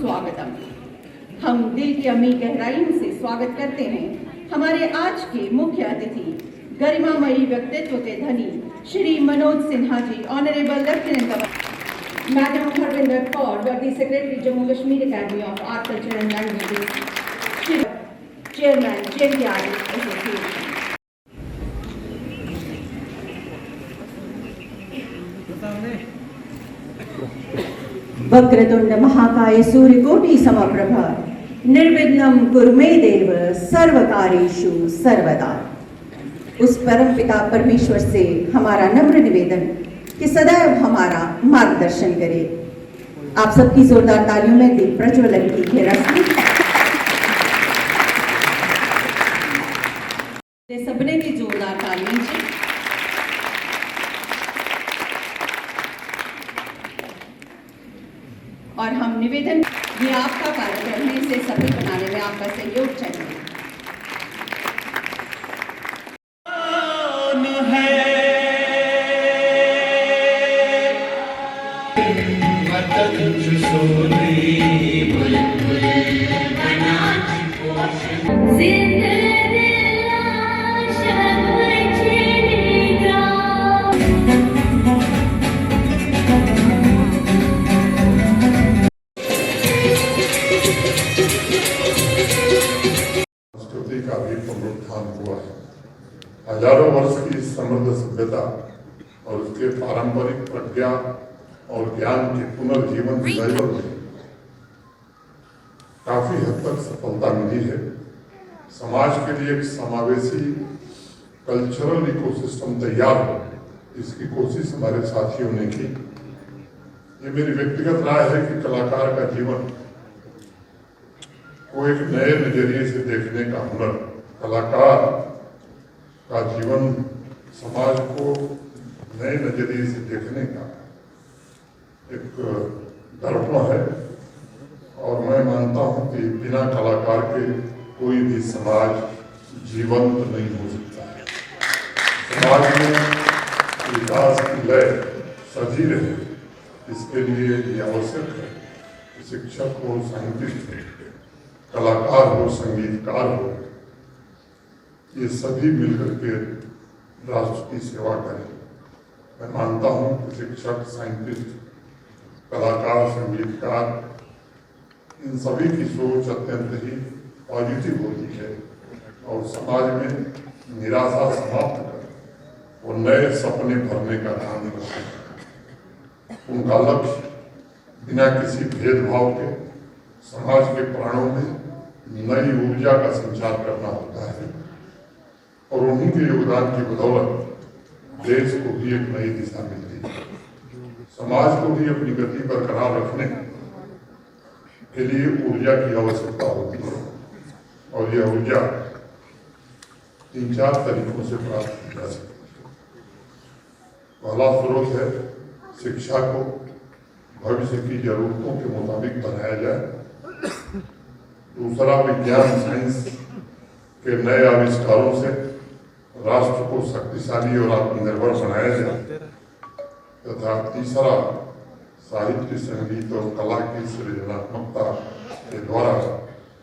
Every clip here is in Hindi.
सुस्वागतम। हम दिल की अमी गहराइयों से स्वागत करते हैं हमारे आज के मुख्य अतिथि, गरिमामयी व्यक्तित्व के धनी Shri Manoj Sinha ji, honourable lieutenant governor, madam Harvinder Kaur, वर्दी secretary Jammu Kashmir academy of art culture and languages, chairman JNK association. वक्रतुंड महाकाय सूर्यकोटि समप्रभ निर्विघ्नं कुरु मे देव सर्वकार्येषु सर्वदा। उस परम पिता परमेश्वर से हमारा नम्र निवेदन कि सदैव हमारा मार्गदर्शन करे। आप सबकी जोरदार तालियों में दीप प्रज्वलन की रस्म। सबने की जोरदार तालियों से और हम निवेदन ये आपका कार्यक्रम है, इसे सफल बनाने में आपका सहयोग चाहिए। का भी पुनरुत्थान हुआ है। हजारों वर्ष की समृद्ध सभ्यता और उसके पारंपरिक प्रज्ञा और ज्ञान के पुनर्जीवन रिवाइवल में काफी हद तक सफलता मिली है। समाज के लिए एक समावेशी कल्चरल इकोसिस्टम तैयार हो, इसकी कोशिश हमारे साथियों ने की। ये मेरी व्यक्तिगत राय है कि कलाकार का जीवन को एक नए नजरिए से देखने का हुनर, कलाकार का जीवन समाज को नए नजरिए से देखने का एक दर्पण है। और मैं मानता हूं कि बिना कलाकार के कोई भी समाज जीवंत नहीं हो सकता है। समाज में विकास की लय सधी रहे, इसके लिए ये आवश्यक है कि शिक्षक हो, साइंटिस्ट हो, कलाकार हो, संगीतकार हो, ये सभी मिलकर के राष्ट्र की सेवा करें। मैं मानता हूँ कि शिक्षक, साइंटिस्ट, कलाकार, संगीतकार, इन सभी की सोच अत्यंत ही पॉजिटिव होती है और समाज में निराशा समाप्त कर और नए सपने भरने का काम करते हैं। उनका लक्ष्य बिना किसी भेदभाव के समाज के प्राणों में नई ऊर्जा का संचार करना होता है और उन्हीं के योगदान की बदौलत देश को भी एक नई दिशा मिलती है। समाज को भी अपनी गति बरकरार रखने के लिए ऊर्जा की आवश्यकता होती है और यह ऊर्जा 3-4 तरीकों से प्राप्त की जा सकती है। पहला स्रोत है शिक्षा को भविष्य की जरूरतों के मुताबिक बनाया जाए। दूसरा, विज्ञान साइंस के नए आविष्कारों से राष्ट्र को शक्तिशाली और आत्मनिर्भर बनाया जाए। तथा तीसरा, साहित्य, संगीत और कला की सृजनात्मकता के द्वारा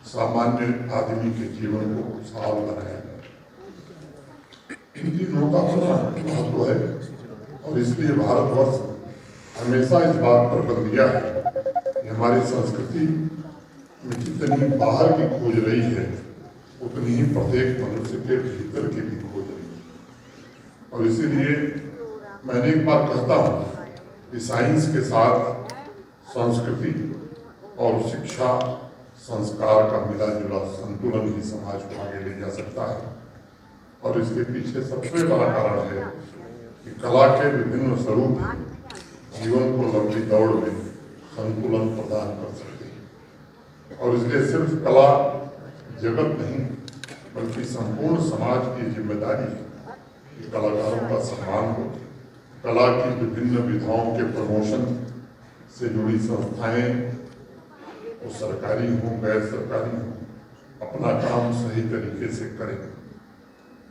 सामान्य आदमी के जीवन को खुशहाल बनाया जाए। इन तीनों का बड़ा महत्व है और इसलिए भारतवर्ष हमेशा इस बात पर बल दिया है कि हमारी संस्कृति में जितनी बाहर की खोज रही है उतनी ही प्रत्येक मनुष्य के भीतर की भी खोज रही है। और इसीलिए मैंने एक बार कहता हूँ कि साइंस के साथ संस्कृति और शिक्षा संस्कार का मिला जुला संतुलन ही समाज को आगे ले जा सकता है। और इसके पीछे सबसे बड़ा कारण है कि कला के विभिन्न स्वरूप जीवन को लंबी दौड़ में संतुलन प्रदान कर सकते हैं। और इसलिए सिर्फ कला जगत नहीं बल्कि संपूर्ण समाज की जिम्मेदारी है कि कलाकारों का सम्मान हो। कला की विभिन्न विधाओं के प्रमोशन से जुड़ी संस्थाएं, वो सरकारी हों, गैर सरकारी हों, अपना काम सही तरीके से करें।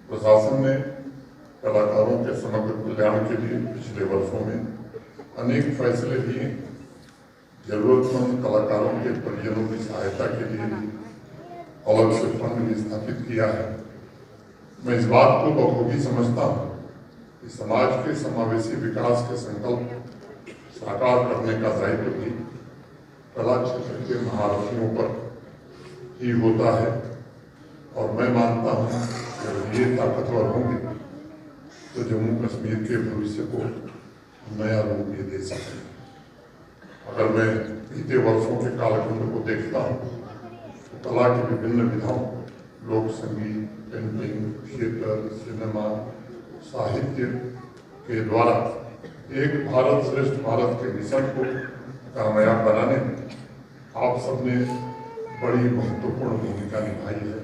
प्रशासन ने कलाकारों के समग्र कल्याण के लिए पिछले वर्षों में अनेक फैसले लिए जरूरतमंद कलाकारों के परिजनों की सहायता के लिए भी अलग से फंड भी स्थापित किया है। मैं इस बात को बखूबी समझता हूँ कि समाज के समावेशी विकास के संकल्प साकार करने का दायित्व भी कला क्षेत्र के महारथियों पर ही होता है और मैं मानता हूँ कि अगर ये ताकतवर होंगे तो जम्मू कश्मीर के भविष्य को नया रूप ये दे सकें। अगर मैं बीते वर्षों के कालखंड को देखता हूँ तो कला की विभिन्न विधाओं, लोक संगीत, पेंटिंग, थिएटर, सिनेमा, साहित्य के द्वारा एक भारत श्रेष्ठ भारत के मिशन को कामयाब बनाने में आप सबने बड़ी महत्वपूर्ण भूमिका निभाई है।